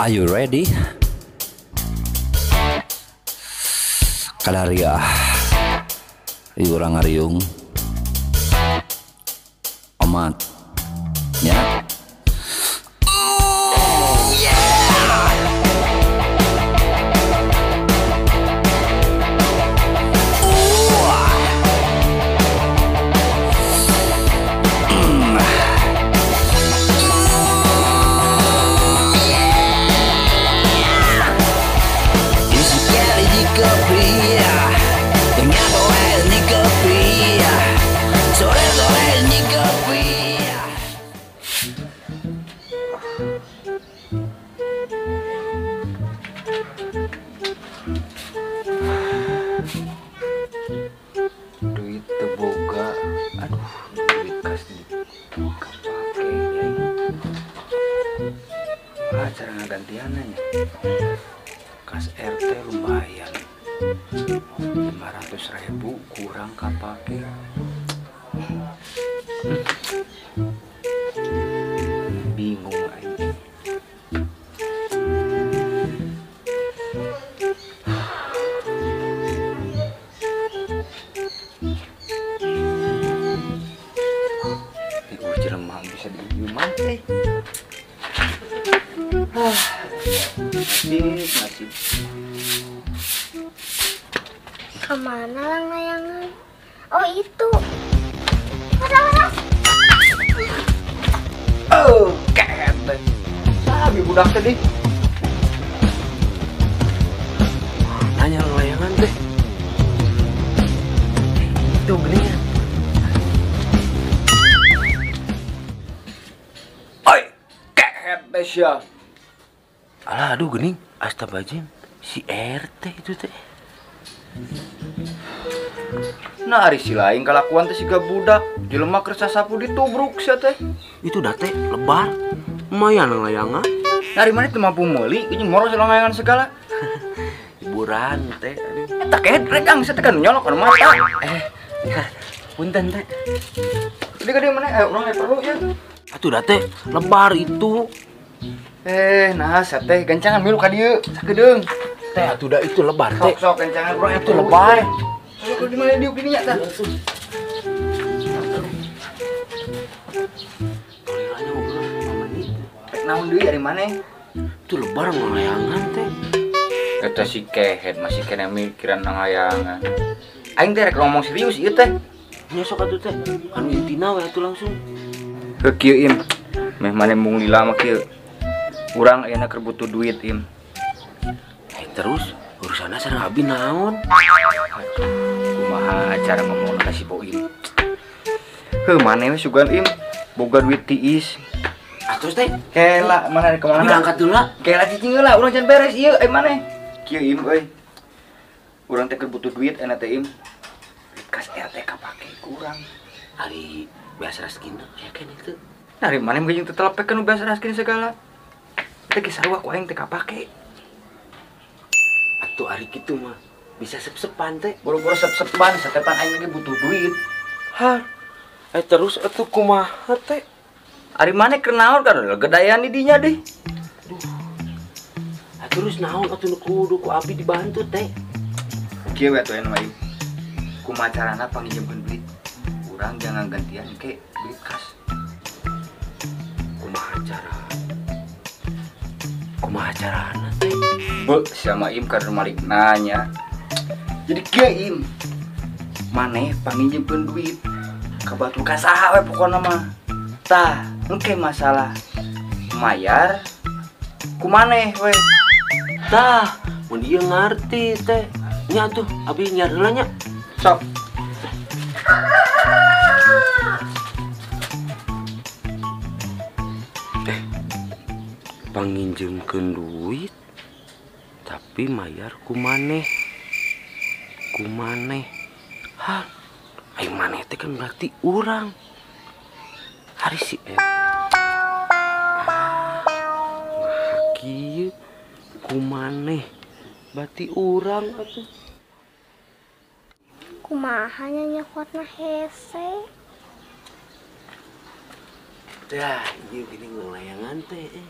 Are you ready? Kadaria Iurang Ariung Omat nya. Duit teboga, aduh, duit kas kapake ya. Cara ngagantiannya kas RT lumayan 500.000 kurang kapake. Bingung aja. Bisa diuman teh. Nasib. Kemana lang layangan? Oh itu. Ada. Oh, ket. Sabi budak tadi. Nanya layangan teh. Itu geningan. Besya. Alah, aduh gening, astabajim si RT itu teh. Nah, ari si lain kalakuan teh siga budak, jelema kersa sapu ditubruk sia teh. Itu dah teh lebar. Lumayan layangan. Dari mana teh mampu meuli, ini moros layangan segala. Hiburan teh. Eta kehet rekang saya tekan nyolok anu mata. Ya, punten teh. Gede-gede mana? Ayo urang perlu ya. Atuh dah teh lebar itu. Nah, teh kencangan milu ka dieu, sakedeung. Teh atuh da itu lebar teh. Sok kencangan urang itu lebar. Sok di mana diuk dinya tah. Toliranya ngobrol sama menit. Rek naon deui dari mana? Itu lebar ngelayangan teh. Eta si kehet masih kena mikiran ngelayangan. Aing teh rek ngomong serius ieu teh. Nya sok atuh teh. Anu intina we atuh langsung. Heuh kieu Im. Meh mane mung lila mah kieu. Urang ayeuna keur butuh duit Im. Terus urusanna sareng abi naon? Kumaha cara ngomong ka si Boim? Heuh maneh we sugan Im, boga duit tiis. Atuh teh, kela mana ke mana? Berangkat dulu lah. Kela cicing heula, urang can beres ieu maneh. Kieu Im euy. Urang teh keur butuh duit enak teh Im. Duit kas RT kapake kurang. Ari biasa raskin ya kan itu. Dari mana mah jeung teu telepekeun biasa raskin segala. Teh sarua ku aing teh kapake. Atuh ari kitu mah bisa sep-sepan teh. Boro-boro sep-sepan satepan aing lagi butuh duit. Har. Terus atuh kumaha teh? Ari maneh keur naon kan gedayan di dinya deh. Aduh. Terus naon atuh nu kudu ku abi dibantu teh. Kieu we atuh anu aing. Kumaha carana panginjemkeun duit? Urang jangan gantian ke duit kas. Kumaha carana teh? Be sama Im karena Malik nanya. Jadi kieu Im. Maneh panginjemkeun duit ka batu ka saha we pokona mah. Tah, engke masalah mayar ku maneh we. Tah, mun ieu ngarti teh. Nya tuh abi nyar heula nya. Sok. Panginjemkeun duit tapi mayar kumaneh hah aing maneh teh kan berarti urang hari si kieu kumaneh berarti urang atuh kumaha nya kuatna hese. Dah, ieu gini ngelayangan teh.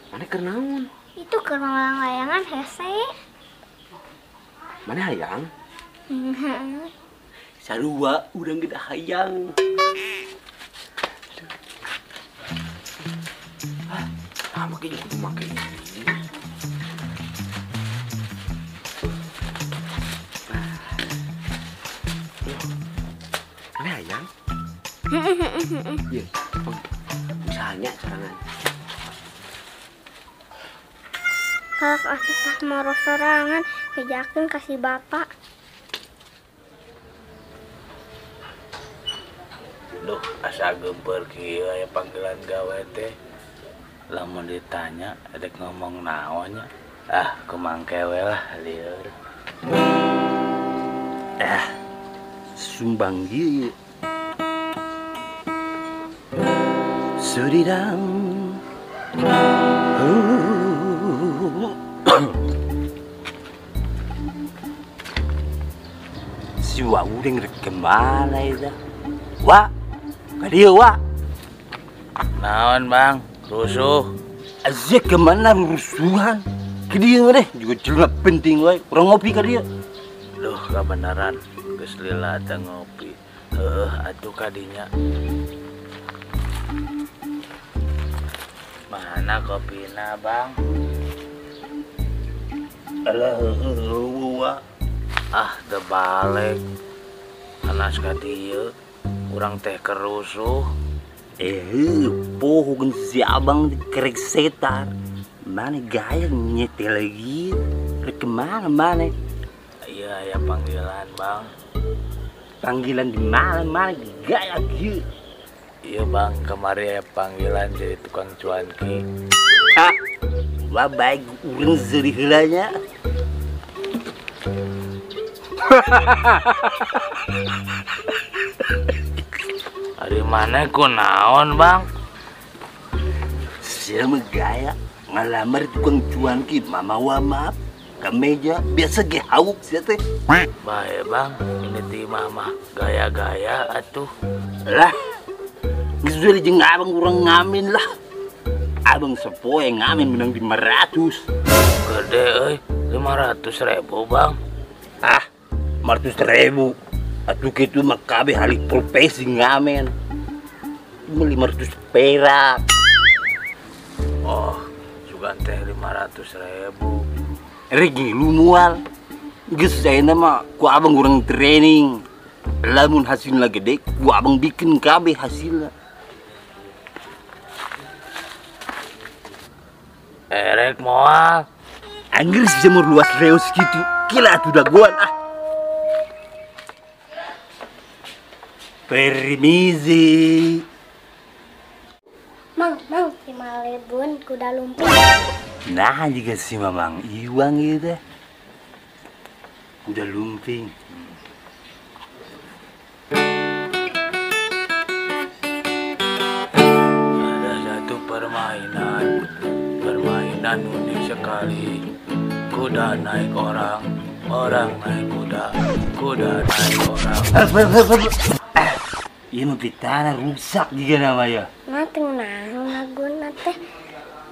Mana keur naon? Itu ke layangan hese. Mana hayang? Sarua urang geda hayang. Makin kudu make ini. Mana hayang? Iya, usahanya serangan. Kalau kasih tah moro sorangan, bejakeun kasih bapak. Duh, asa gempeur kieu aya panggilan gawe teh. Lamun ditanya, edek ngomong naonnya. Ah, kumangke we lah lieur. Sumbang ieu. Suridang. Si Wak udah ngerek kemana itu? Wak, kadieu Wak. Naon, Bang? Rusuh. Asyik kemana rusuhan? Kadieu deh, juga celana penting we. Urang ngopi kadieu. Duh, kabenaran geus lila teh ngopi. Atuh kadinya. Mana kopina, Bang? Alah, Wak. Ah, teu balik. Anas ka dieu, urang teh kerusuh. Pohon si abang kerek setar. Mana gaya nyetel lagi? Kemana mana? Iya, ya panggilan, Bang. Panggilan di mana gaya gitu? Iya, Bang, kemarin ya panggilan jadi tukang cuanki. Hah? Wah baik urang zeri heulanya. Dari mana ku naon, Bang? Siapa gaya ngalamar tukang cuanki mama wa maaf ke meja biasa ge hauk sia teh. Bae, Bang, ini ti mama gaya-gaya atuh. Lah. Geus jeung abang urang ngamin lah. Abang sepoe ngamin menang 500. Gede euy, 500.000, Bang. Ah, 500.000. Atuh kitu mah kabeh halik profesi ngamen. 500 perak. Oh, sugan teh 500.000. Regi lu mual. Geus saena mah ku abang urang training. Lamun hasilna gede, ku abang bikin kabeh hasilna. Erek moal. Angger jamur luas reos gitu. Gila atuh dagoan ah. Permisi. Mang, si Malebun kuda lumpur. Nah juga si Mamang Iwang gitu. Udah lumping. Ada satu permainan unik sekali. Kuda naik orang, orang naik kuda, kuda naik orang. Iya mah pitana rusak juga namanya. Nah, tenang laguna teh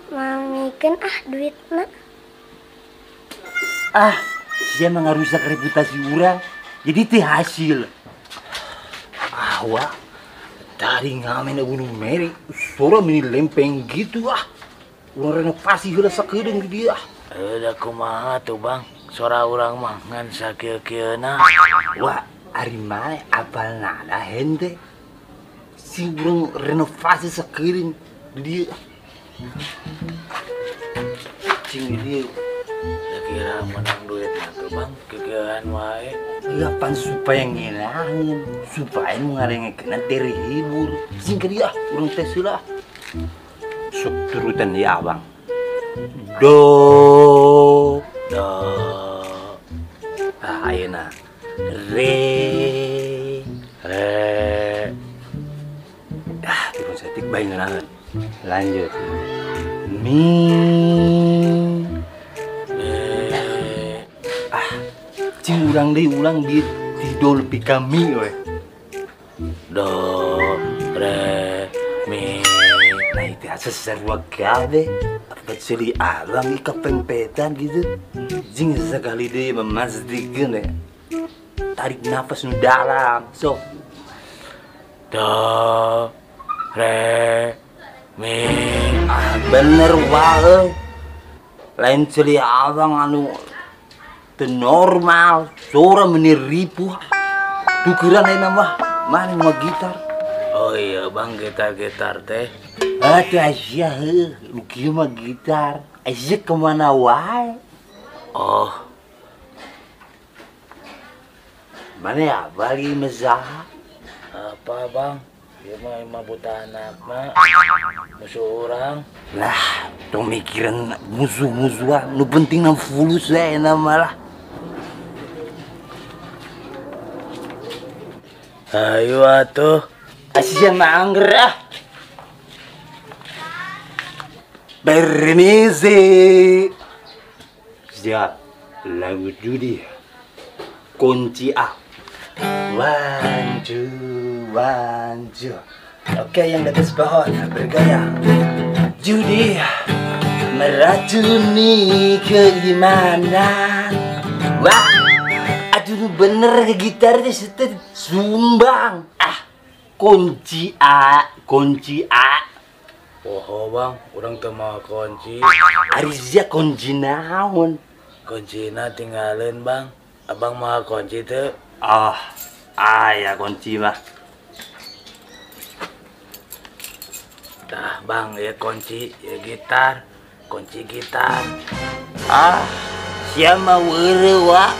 mamikeun duitna. Dia mah ngarusak reputasi orang. Jadi teh hasil. Wah, tadi ngamen Gunung Meri, suara meni lempeng gitu Urang renovasi heula sakedeung di dia. Udah kumaha tuh, Bang, suara orang mah ngan sakieu-kieuna. Wah, ari mana apal nada hente. Si urang renovasi sakedeung di dia. Cing di dia. Kira menang duit tuh, Bang, kegiatan wae. Gapan supaya ngenangin, supaya ngarengekeun terhibur. Sing ke dia urang teh heula. Sok turutan ya, Bang. Do. Ayeuna re. Turun setik bae ngeunaan. Lanjut. Mi. Cing urang deui ulang di tidol pi kami we. Do, re, mi. Nah itu asa sarua gawe. Peceli abang ika pempetan gitu. Jing sekali deh memastikan ya. Tarik nafas nu dalam. So. Do, re, mi. Bener wae. Lain celi abang anu normal, suara meniripu. Tukiran lain mah mana mah gitar. Oh iya bang, gitar teh. Aduh Asia, lu kieu mah gitar. Asia kemana wae? Oh, Mana ya balik mezah? apa bang? Dia mah buta anak mah. Musuh orang. Lah, tong mikiran musuh-musuhan. Nu penting na fulus we nama lah. Ayo atuh. Asia mah angger ah. Bernizi. Siap. Lagu judi. Kunci A. One, two. Oke, yang di atas pohon bergaya. Judi meracuni keimanan. Wah, aduh bener gitarnya setet sumbang. Kunci A. Oh bang, orang teu mau kunci. Arizia kunci naon? Kuncina tinggalin bang. Abang mau kunci teu? Ya kunci mah. Dah bang, ya kunci, ya gitar. Kunci gitar. Siapa weureu wa?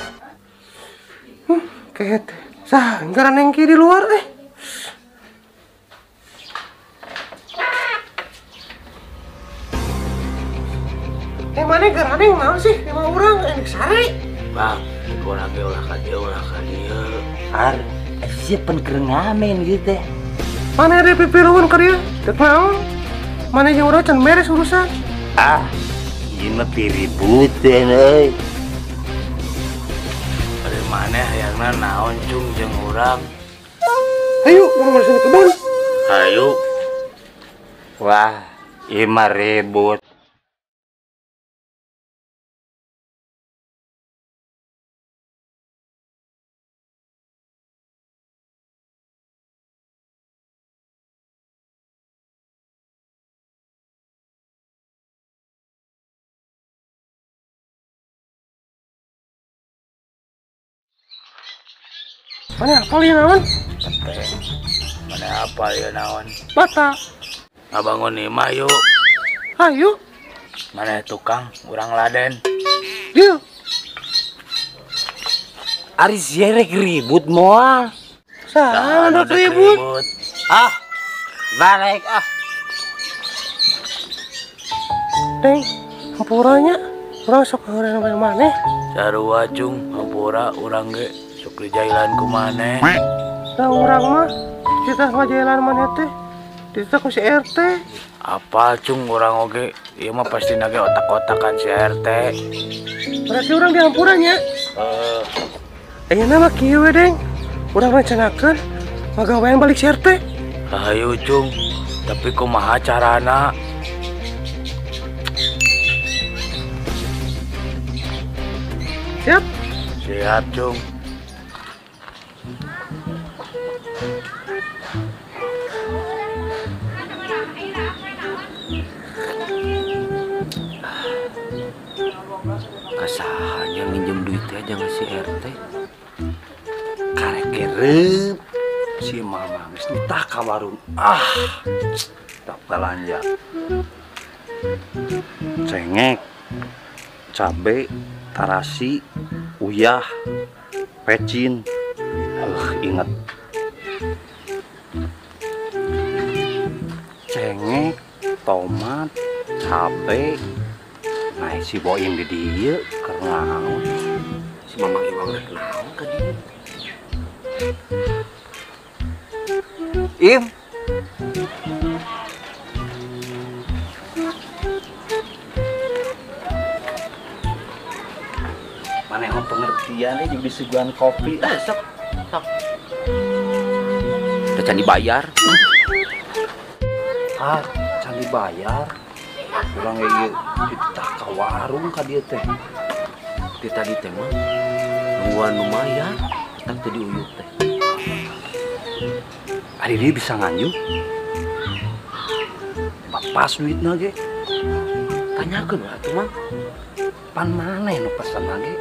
Kayak sanggaran yang di luar mana garane yang naon sih? Emang orang enak sare. Bang, kurang ulah ka dieu. Siapa ngamen gitu teh? Mana ada pipiruan ka dieu? Dek naon? Mana yang urang can beres urusan? Ieu mah piributeun euy. Dari mana hayangna naon cung jeung urang? Ayo, urang beresin kebun. Ayo. Wah, ieu mah ribut. Mana apa lieu naon? Mana apa ya naon? Bata. Ngabangun imah yuk. Ayo. Mana tukang? Urang laden. Dieu. Ari rek ribut moal. Saha ada ribut? Balik Deng, hampuranya urang sok horeng maneh. Sarua cung, hampura urang ge sok dijailan ku maneh. Lah urang mah kita ngajailan maneh teh. Kita ku si RT. Apa cung urang oge? Ieu mah pasti nage otak-otakan si RT. Berarti urang dihampurannya. Ayeuna mah kieu we, Deng. Urang rencanakeun magawean balik si RT. Ayo cung, tapi kumaha carana? Siap? Siap cung. Kasahannya minjem duitnya aja ngasih RT. Karek kerep si mama geus nitah ka warung. Tak belanja. Cengek, cabe, tarasi, uyah, pecin. Ingat. Cengek, tomat, cabe. Nah, si Boim di dia karena si Mamang Iwang rek naon ka dieu. Im. Manehna pengertian jeung disuguhan kopi. Sok. Teu can dibayar. Can dibayar. Kurang ieu kita ka warung ka dieu teh. Di tadi teh mah nungguan lumayan tak teu diuyuk teh. Ari dia bisa nganjuk. Pas duitna ge. Tanyakeun we atuh Mang. Pan maneh nu pesenna ge?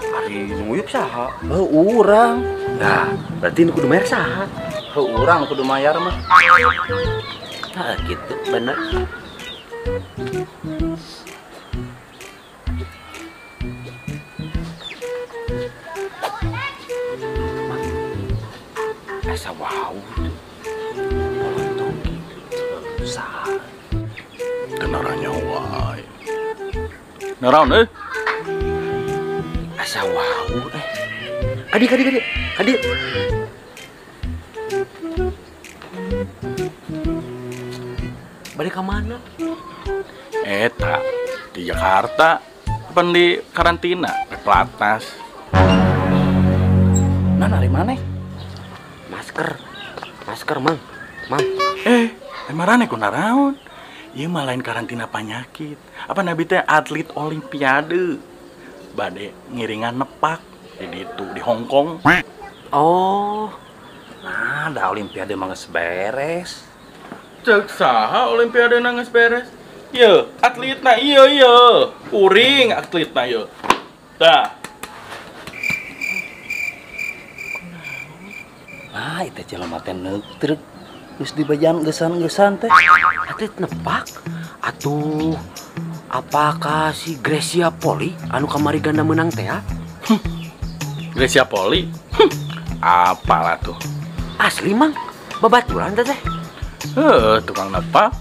Ari nu uyuk saha? Urang. Nah, berarti nu kudu mayar saha? Urang kudu mayar mah. Nah, gitu bener. Asa wau tuh. Lontong gitu. Saha? Tenaranya wae. Naraon Asa wau Adik. Balik ke mana? Eta di Jakarta apa di karantina di Platnas. Nah, dari mana? Masker Mang. Marane ku naraon? Ieu mah lain karantina penyakit. Apa nabi teh atlet olimpiade. Bade ngiringan nepak di ditu di Hong Kong. Oh, Nah, da olimpiade mah geus beres. Cek saha olimpiade nangis beres? Ye, atletna iya. Uring atletna ye. Dah. Ah, itu jelema teh neutrek. Geus dibajan geusan-geusan teh. atlet nepak. Atuh, apakah si Gracia Poli anu kamari ganda menang teh? Gracia Poli? Apalah tuh? Asli Mang, babaturan teh. Tukang nepak.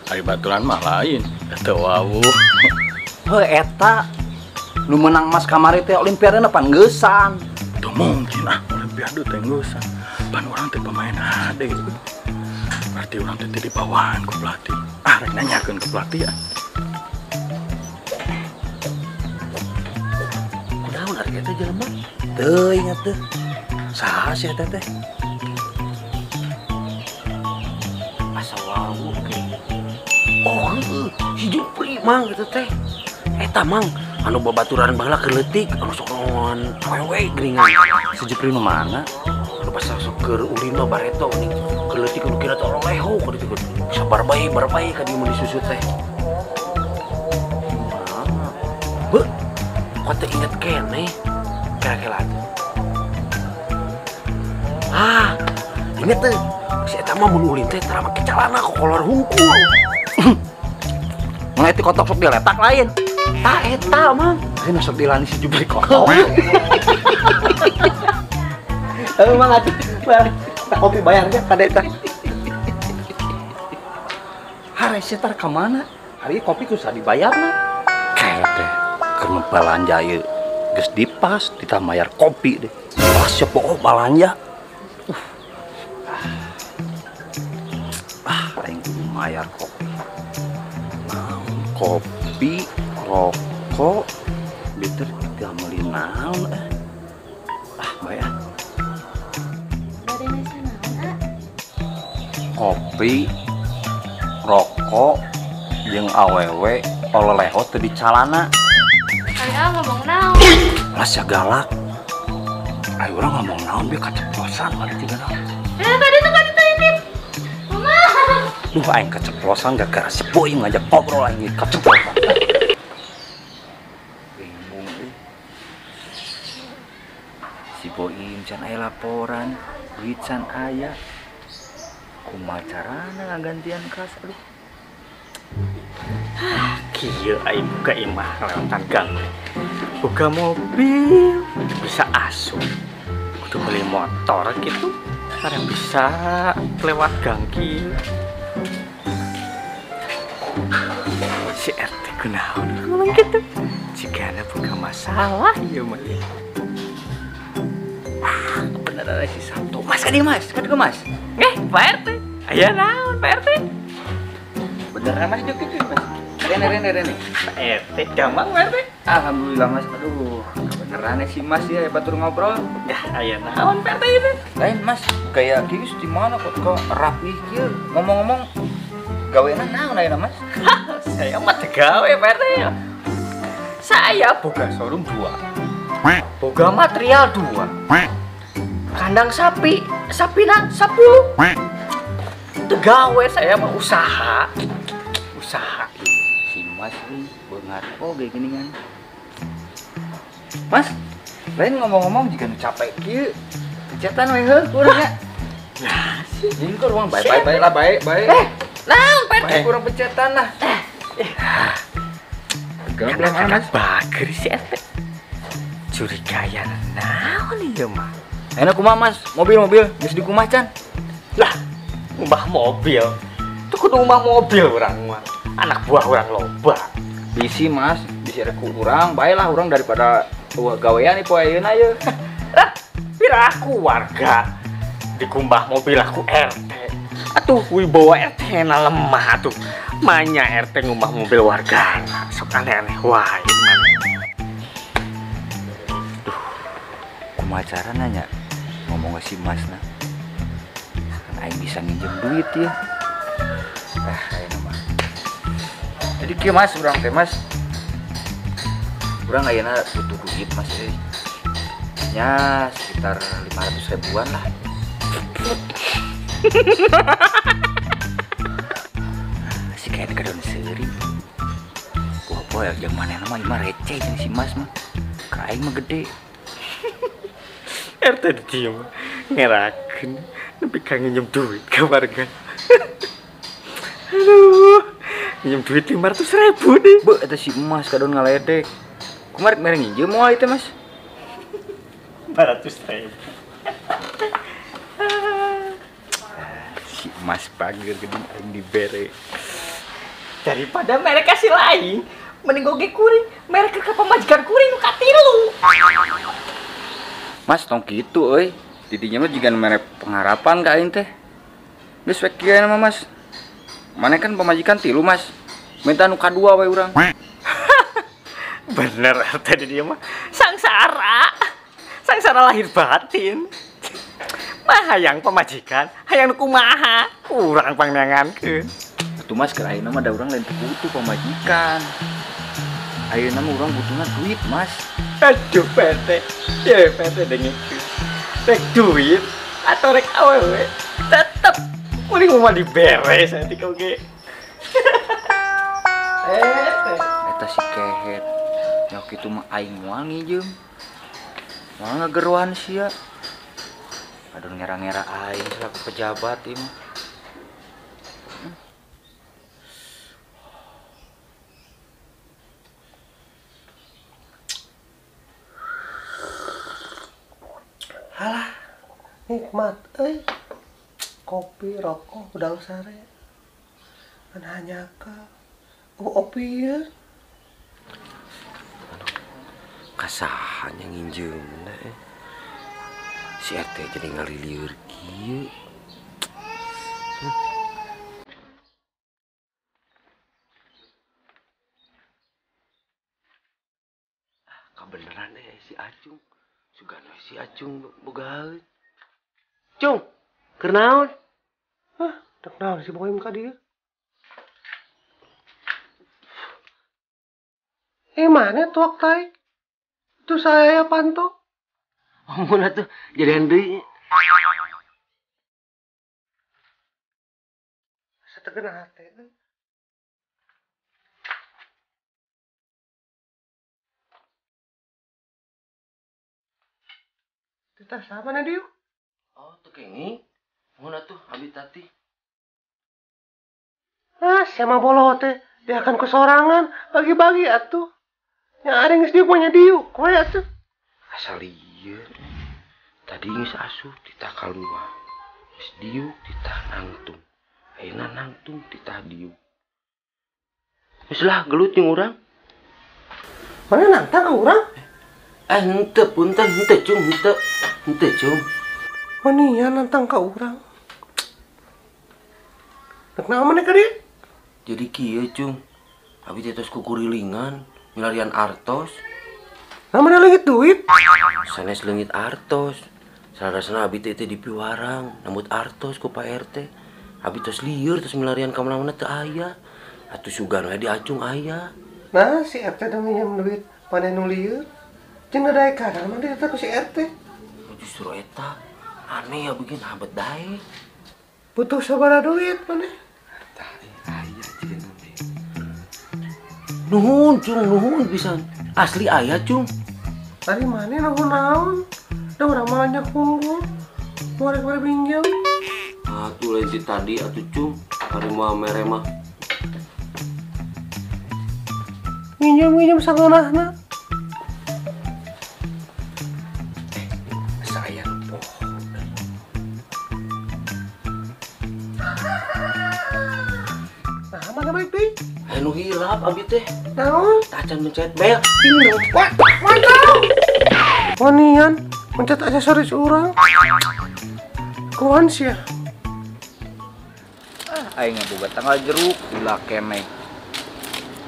Hari baturan mah lain. Eta wawuh. Eta nu menang emas kamari teh olimpiade pan geusan. Tuh mungkin olimpiade teh geusan. Pan urang teh pemain hade. Berarti urang teh di bawahan ku pelatih. Rek nanyakeun ke pelatih ya. Kunaon ari eta jelema? Teu inget teh. Saha sih eta teh? Asa wau ge. Oh, si Jupri Mang eta teh. Eta Mang anu babaturan baheula keleutik anu sok lawan awewe geuningan. Si Jupri nu mana? Anu pas sok keur ulin mah bareto nih. Keleutik anu kira teh leho ka ditu. Sabar bae ka dieu mun disusut teh. Beuh, kok teu inget keneh. Kira-kira atuh. Inget teh. Si eta mah mun ulin teh tara make calana kok kolor hungkul. Ngeleti kotok sok diletak lain. Tah eta Mang. Ini sok dilani si Jupri kotok. Mang atuh. Kopi bayarnya kada eta. Harese tar ka mana? Hari kopi kudu dibayarna. Kayak teh keur balanja ieu geus dipas ditambayar kopi deh. Pas pokok balanja. Aing kudu mayar kopi. Kopi, rokok, liter 3 melin naon bayar. Kopi, rokok, jeung awewe oleh-oleh teu dicalana. Aya ngomong naon? Rasa galak. Ayo urang ngomong naon bieu kaceplosan mari tiga naon. Tadi tuh kan ini. Mama. Duh aing kaceplosan gara-gara si Boim ngajak ngobrol aing kaceplosan. Bingung euy. Si Boim can aya laporan, duit can aya. Kumaha carana ngagantian kas aduh. Kieu aing buka imah lewatan gang. Buka mobil bisa asup. Kudu beli motor gitu. Karena bisa lewat gang kieu. Si RT kunaon ngomong gitu. Jika ada buka masalah ieu mah. Bener ada si Sabtu. Mas kadi Mas, Mas. Pak RT. Aya naon Pak RT? Beneran Mas Joki Mas. Rene. Pak RT gampang Pak RT. Alhamdulillah Mas, aduh beneran si Mas ya batur ngobrol. Ya aya naon Pak RT ini? Lain Mas, kayak kius di mana kok rapi kieu. Ngomong-ngomong gawean naon ayeuna Mas? Saya mah tegawe Pak RT ya. Saya boga showroom 2. Boga material 2. Kandang sapi, sapina 10. Tegawe saya mah usaha. Usaha. Si Mas nih beungat oge geuningan. Mas, lain ngomong-ngomong jika nu capek kieu. Pencatan we heuh urang nya. Nah, Ini kok ruang baik lah baik. naon Pak RT? Kurang pencetan lah. Tegang belum Mas? Bager si RT. Curigayan naon ieu mah? Enak kumaha Mas, mobil geus dikumah can. Lah, umbah mobil. Itu kudu umbah mobil urang mah. Anak buah urang loba. Bisi Mas, bisi rek urang, bae lah urang daripada gawean ieu ayeuna ye. Lah, pira aku warga dikumbah mobil aku RT. Atuh wibawa RT na lemah atuh. Manya RT ngumbah mobil warga. Sok aneh-aneh wae man. Kumaha carana nya ngomong ke si Mas na. Kan aing bisa minjem duit ya. Ayeuna mah. Jadi kieu Mas, urang teh Mas. Urang ayeuna butuh duit Mas euy. Ya sekitar 500 ribuan lah. Si kayak kadon seuri. Boy, yang mana nama ima receh jeung si Mas mah. Ka aing mah gede. RT diem ngerakeun nepi ka nginjem duit ka warga. Aduh, nginjem duit 500.000 nih. Beuh eta si Mas kadon ngaledek. Kumaha rek mere nginjem moal itu Mas. 500.000. Si Mas panggil geuning aing dibere. Daripada merek kasih lain, mending goge kuring, merek ke pemajikan kuring nu katilu. Mas tong kitu euy. Di dinya mah jigan mere pengharapan ka aing teh. Geus we kieu mah Mas. Mane kan pemajikan 3 Mas. Minta nu kadua we urang. Bener tadi dia mah sangsara lahir batin. Mah hayang pemajikan, hayang nu kumaha, urang pangnangankeun. Atuh Mas keur ayeuna mah da urang lain butuh pemajikan. Ayeuna mah urang butuhna duit Mas. Aduh PT, ya PT dengikeun. Rek duit atau rek awewe, tetep kuring mah dibere saeutik oge. Eta si kehet. Nyok kitu mah aing moal ngijem. Moal ngageruan sia. Aduh ngera-ngera aing selaku pejabat ieu mah. Halah, nikmat, kopi, rokok, udang sare. Kan hanya ke opi ya. Kasahan yang nginjem si RT jadi ngaliliur kieu. Kabeneran si Acung. Sugana si Acung bogaheun. Cung, keur naon? Hah, dek naon si Boim ka dieu? Mana tuak taik? Itu saya pantok. Amun atuh jadi deui. Setegen hate. Kita sama na dieu. Oh, teu kenging. Amun atuh abi tati. Ah, sama bolo teh. Dia akan kesorangan. Bagi-bagi atuh. Yang ada geus dieu punya dieu. Koe atuh. Asal ieu. Tadi geus asup titah kalua. Geus dieu titah nangtung. Ayeuna nangtung titah dieu. Geus lah gelut jeung urang. Mana nantang ka urang? Henteu punten, henteu Cung, henteu. Henteu Cung. Mania nantang ka urang. Dek naon maneh ka dieu? Jadi kieu Cung. Abi teh tos kukurilingan, milarian artos. Namanya leungit duit. Sanes leungit artos. Salarasna abi teh dipiwarang, nambut artos ku Pak RT. Abi tos lieur tos melarian ka mana-mana teu aya. Atuh sugan we di acung aya. Nah, si RT udah minjem duit mana nu lieur. Jeung dadaek kadang mah eta ku si RT. Justru eta aneh ya bikin habat dae. Butuh sabaraha duit mana? Aya jeung nuhun cung, nuhun pisan. Asli aya cung. Tadi mana naon? Da urang mah nyak unggul. Mare pinjam. Atuh lain ti tadi atuh cung. Ari mah mere mah. Minjam sageunahna. Saya poho. Nah, mana baik deui? Anu hilap abi teh. Naon? Tacan mencet bel. Ting. Mantap. Wanian mencet aksesoris urang. Kuan sia. Aing boga tanggal jeruk ulah keneh.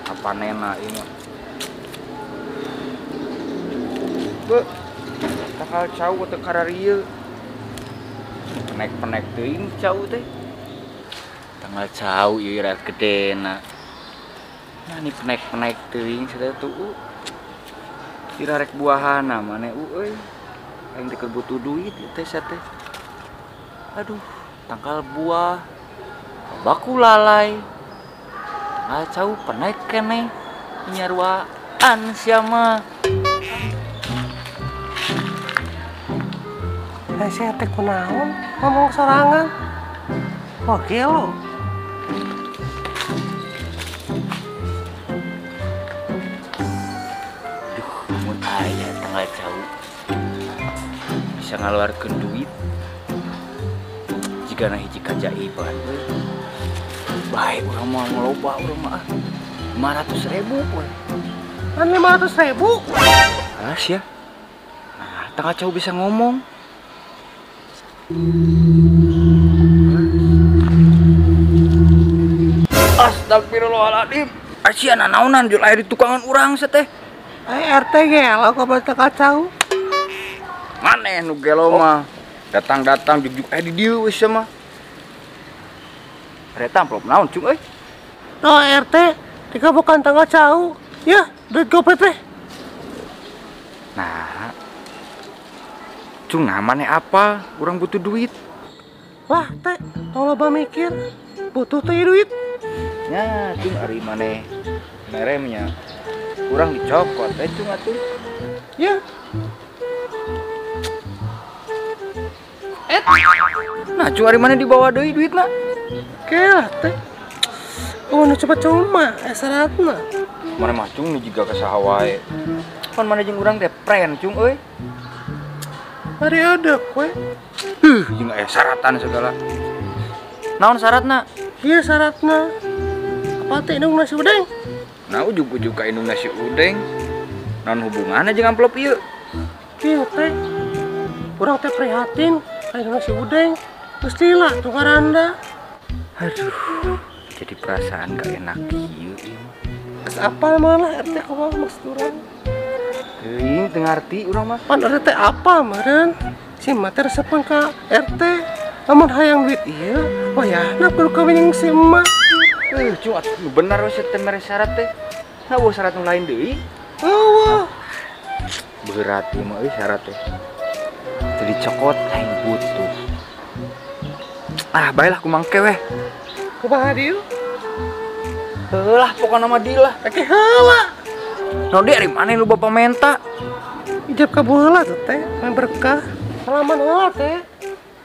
Apa nena ini? Be, tanggal cau teu kararieu. Penek-penek teuing cau teh. Tanggal cau ieu rek gedena. Nah ini penek-penek teuing sada tuh. Kira rek buahana mane euy. Aing teh butuh duit teh teh. Aduh, tangkal buah. Baku lalai. Tanggal cau penek keneh. Nyarwaan siama. Si RT kunaon ngomong sorangan. Oke lo. Mun aya tanggal cau bisa ngaluarkeun duit jigana hiji kajaiban we. Bae urang mah loba urang mah 500.000 we. Kan 500.000. Alas ya. Nah, tanggal cau bisa ngomong. Astagfirullahaladzim. Asiana naonan jul air di tukangan urang teh. RT gelo ka baca kacau. Maneh nu gelo mah. Datang-datang jujuk di dieu we mah. Reta amplop naon cung euy? No RT, tiga bukan tanggal cau. Ya, duit gopet teh. Nah. Cung namanya apa? Urang butuh duit. Wah, teh, tong loba mikir. Butuh teh duit. Ya, cung ari maneh meremnya. Urang dicokot teh cung atuh. Ya. Nah, cung ari maneh dibawa deui duitna. Kelah teh. Oh, nu cuma syaratna. Mana mah cung nu jiga ka saha wae. Pan maneh jeung urang teh pren cung euy. Hari ada kue. Jeung aya syaratan segala. Naon syaratna? Iya syaratna. Apa teh indung nasi udeng? Nah, ujug-ujug ka indung nasi udeng. Naon hubunganna jeung amplop ieu? Iya teh. Urang teh prihatin ka indung nasi udeng. Geus lila tukaranda. Aduh, jadi perasaan gak enak ieu. Geus apa malah RT kumaha maksud urang? Teuing teu ngarti urang mah. Pan RT apa meureun? Si mah teh resepkeun ka RT. Lamun hayang duit ieu, wayahna kudu kawin jeung si emak. Cung atuh bener we teh mere syarat teh. Nah, syarat nu lain deui. Eueuh. Berat ieu mah euy syarat teh. Teu dicokot aing butuh. Ah, baiklah ku mangke weh. Kumaha dieu? Heulah pokona mah di lah. Ake heula. No di ari mana lu bapak menta? Ijab kabul tuh teh, main berkah. Salaman heula teh.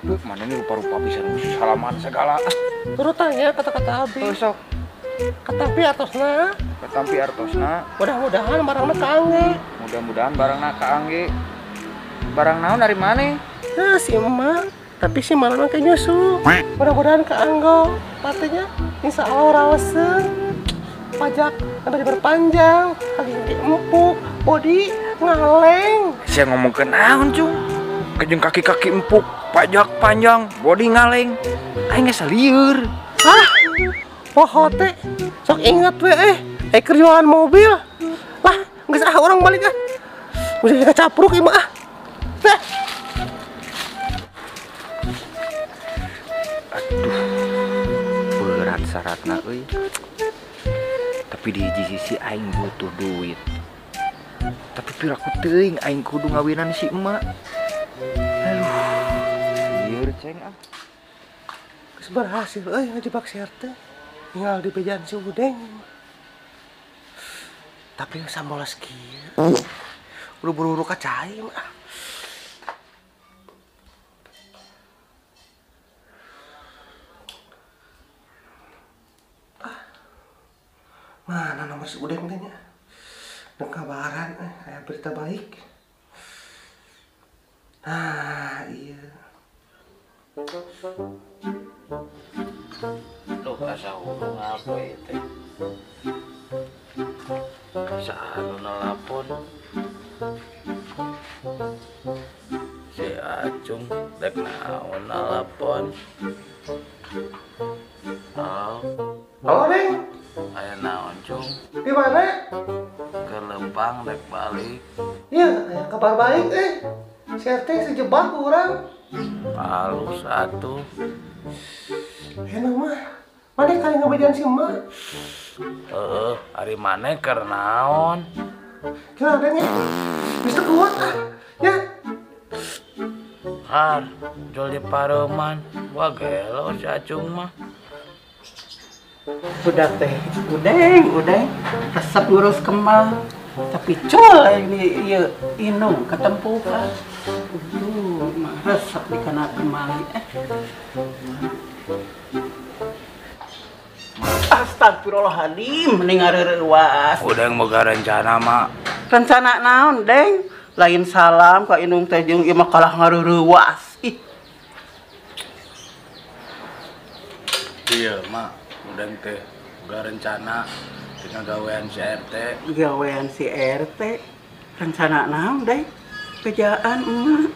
Duh, mana ini rupa-rupa bisa salaman segala. Turut tanya kata-kata Abi. Sok. Kata Abi atosna. Ketampi artosna. Mudah-mudahan barangna kaangge. Mudah-mudahan barangna kaangge. Barang naon dari mana? Nah, si emak. Tapi si malam kayak nyusul. Mudah-mudahan keanggo. Patinya insya Allah rawaseun. Pajak nanti diperpanjang, kaki empuk, body ngaleng. Saya ngomong ke naon cung? Kejeng kaki-kaki empuk, pajak panjang, body ngaleng. Aing geus lieur. Ah, poho teh. Sok ingat we keur jualan mobil. Lah, geus orang balik ah. Mesti kecapruk ieu mah ah. Teh. Aduh. syaratna euy. Tapi di hiji sisi aing butuh duit. Tapi piraku teuing aing kudu ngawinan si emak. Aduh. Ieu ceng ah. Geus berhasil ngajebak si RT. Tinggal di bejaan si Udeng. Tapi sambolas kieu. Buru-buru kacai mah. Mana nomor si Udeng tanya? Ada kabaran, ada berita baik. Nah, iya. Lu kasa hurung apa itu? Saan nelpon si Acung dek naon nelpon. Halo, Deng. Aya naon Cung? Di mana? Ke Lempang dek balik. Iya, kabar baik si RT sejebak kurang. Halus atuh. Enak mah. Mana kali ngebejan si emak? Hari mana keur naon? Kira Deng bisa kuat ya. Har, jual di Pareman. Wah gelo si Acung mah. Udah teh, Udeng, resep ngurus kemal. Tapi cul ini iya inung ketempukan. Mah resep dikena kemali. Astagfirullahaladzim, mending ngareurewas. Udah boga rencana mak. Rencana naon, Deng? Lain salam ka inung teh jeung ieu mah kalah ngareurewas. Ih, Iya mak, udah teh boga rencana tina gawean si RT. gawean si RT. Rencana naon, Deng? Kerjaan emak.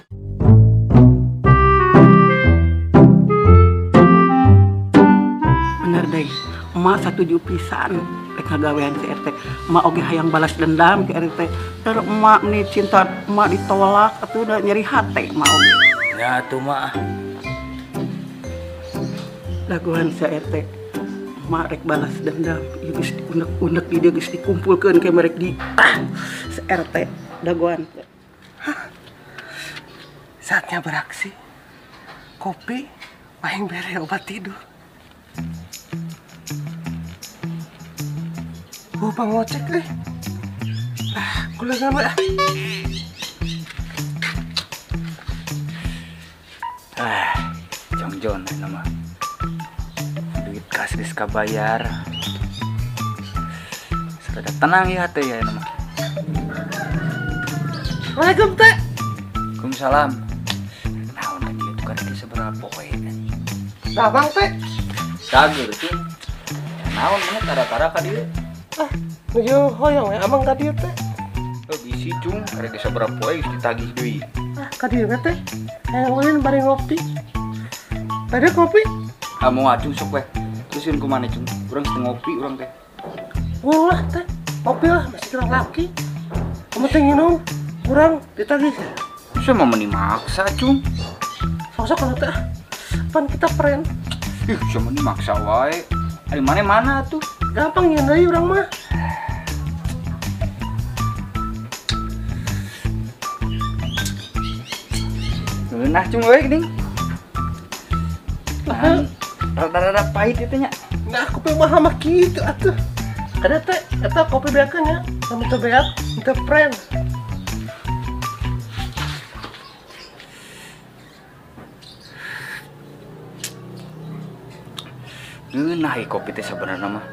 Bener, Deng. Emak satuju pisan rek ngagawean si RT. Emak oge hayang balas dendam ke RT. Dar emak nih cinta emak ditolak atuh udah nyeri hate emak oge. Ya tuh mak. Dagoan si RT. Emak rek balas dendam. Ieu geus diundek-undek di dia geus dikumpulkeun ke merek di si RT. Dagoan. Saatnya beraksi. Kopi, main bere obat tidur. Bang ngocek kuliah nama Jongjon nama. Duit kas geus kabayar. Serada tenang ya teh ya nama. Waalaikumsalam teh. Waalaikumsalam. Naon lagi itu kan di seberapa poe kan. Bang teh. Kageur tuh. Naon mana tara-tara ka dieu? Nuju hoyong amang ka dieu teh. Oh bisi cung, karek seberapa poe geus ditagih deui. Ka dieu teh. Hayang ulin bari ngopi. Ada kopi? Kamu acung sok weh. Terusin ku mana cung? Urang sedang ngopi urang teh. Ulah teh. Kopi lah masih kurang laki. Kamu teh nginum, kurang ditagih. Saya mau meni maksa cung. Sok-sok kalau teh. Pan kita friend. Ih, saya meni maksa wae. Ari mana tuh? Gampang ya deui urang mah. Nah cung we geuning. Rada-rada pahit itu nya. Nah, kopi mah mah kitu atuh. Kada teh eta kopi beakeun nya. Kamu teh beak, teh friend. Nah, kopi teh sebenarnya mah.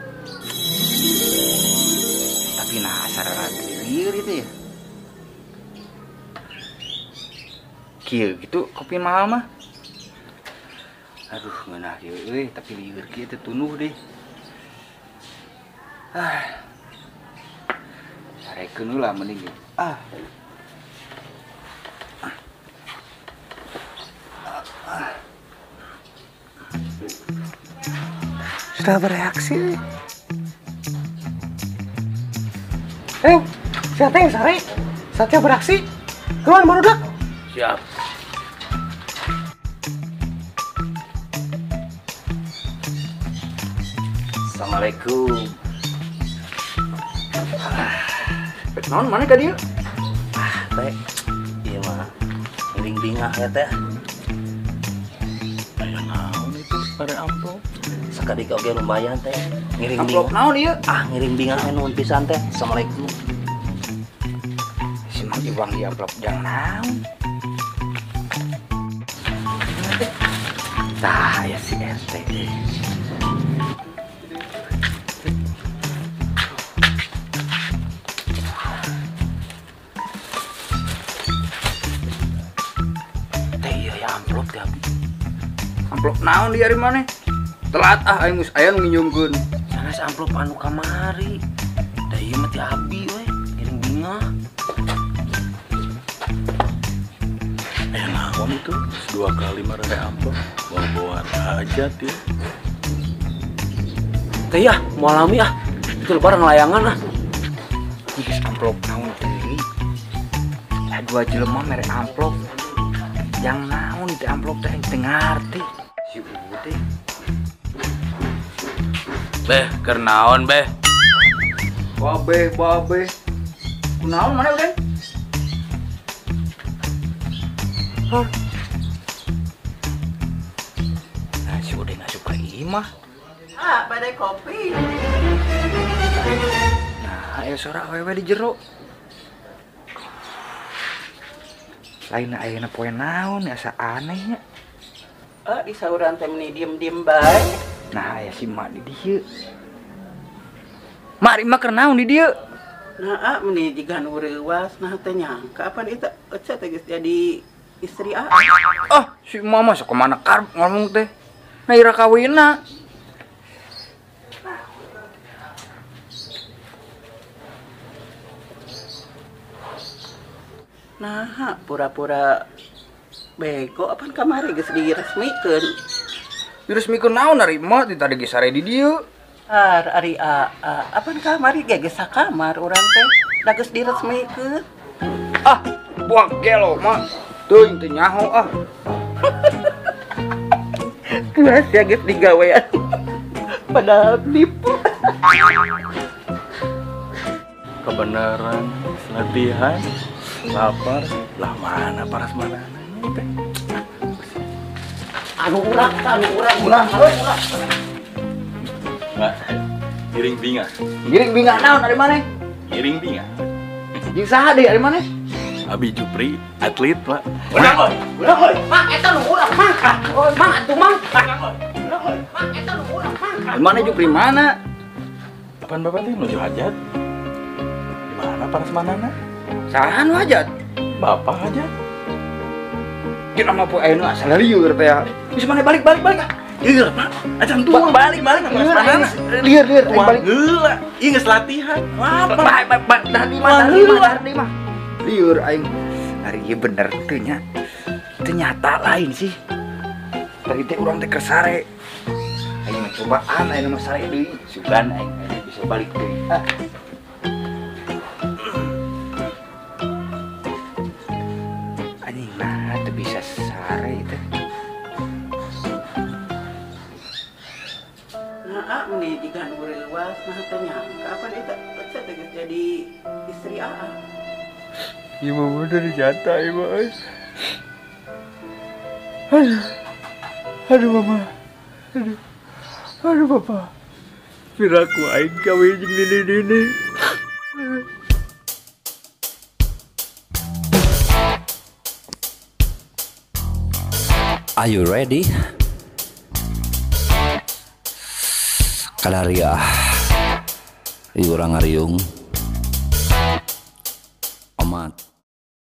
Tapi nah sarara lieur itu ya. Kieu gitu kopi mahal mah. Aduh, ngeunah kieu euy, tapi lieur kieu teh tunuh deh. Sarekeun heula mending ge. Sudah bereaksi. Siapa yang sare? Saatnya beraksi. Keluar barudak. Siap. Assalamualaikum. Non mana ka dia? Teh, iya mah ngiring bingah ya teh. Ayo naon itu pada amplop. Sekadika oge lumayan teh. Ngiring Amplop bingah. naon ieu? Ngiring bingah nuhun pisan teh. Assalamualaikum. Si Mang Iwang di amplop jang naon? Tah, ya si RT. Teh iya ya amplop teh. Amplop naon di hari mana? Telat aing geus aya nu nginjumkeun. Sana si amplop anu kamari. Teh iya mah ti abi we, ngiring bingah. Naon itu 2 kali marane amplop bawa-bawaan hajat ya. Teh ya, mau alami ah. Itu lebaran layangan ah. Geus amplop naon teh? Dua jelema mere amplop. Yang naon teh amplop teh teu ngarti. Si Ude. Beh, keur naon beh? Babe. Kunaon mana Ude? Nah, si Ude nggak suka imah. Pada kopi. Nah, ayo sorak awewe di jero. Lain ayeuna poe naon asa anehnya. Di sauran teh meni diem-diem bae. Nah, aya si Mak di dieu. Mak mah keur naon di dieu? Nah, meni jigan ureuwas nah teh nyangka apa itu ece teh geus jadi istri Oh, si Mama sok kemana karep ngomong teh. Nah, ira kawinna. Nah, pura-pura bego apaan kamari geus diresmikeun. Diresmikeun naon ari mah ti tadi geus sare di dieu. Ari apaan kamari ge geus sakamar urang teh da geus diresmikeun. Ah, buang gelo mah. Teuing teu nyaho ah. Geus ya geus digawean. Padahal tipu. Kebenaran latihan lapar lah mana paras mana teh. Anu urang. Nggak, ngiring bingah. Giring bingah naon ari maneh? Ngiring bingah. Jeung saha deui ari maneh? Abi Jupri atlet pak. Udah euy. Mang eta nu urang mang. Mang atuh mang. Udah euy. Mang eta nu urang mang. Di mana Jupri mana? Apaan bapak teh nuju hajat? Di mana paras manana? Saha nu hajat? Bapak aja. Kita mah poe anu asal lieur teh. Geus maneh balik. Iya pak. Acan tuh balik paras manana. Lieur aing Wah balik. heula. Ieu geus latihan. Apa? Dah di mah. Lieur aing. Ari ieu bener teu nya. Teu nyata lain sih. Tadi teh urang teh keur sare. Aing mah cobaan aing mah sare deui. Sugan aing bisa balik deui. Anjing nah teu bisa sare teh. Nah, meni jigan ureuwas nah teh nyangka apaan itu ece teh geus jadi istri Iya mah udah dijata ya mas. Aduh mama. Aduh papa. Piraku aing kawin jeung nini. Are you ready? Kadaria Iurang Ariung Amat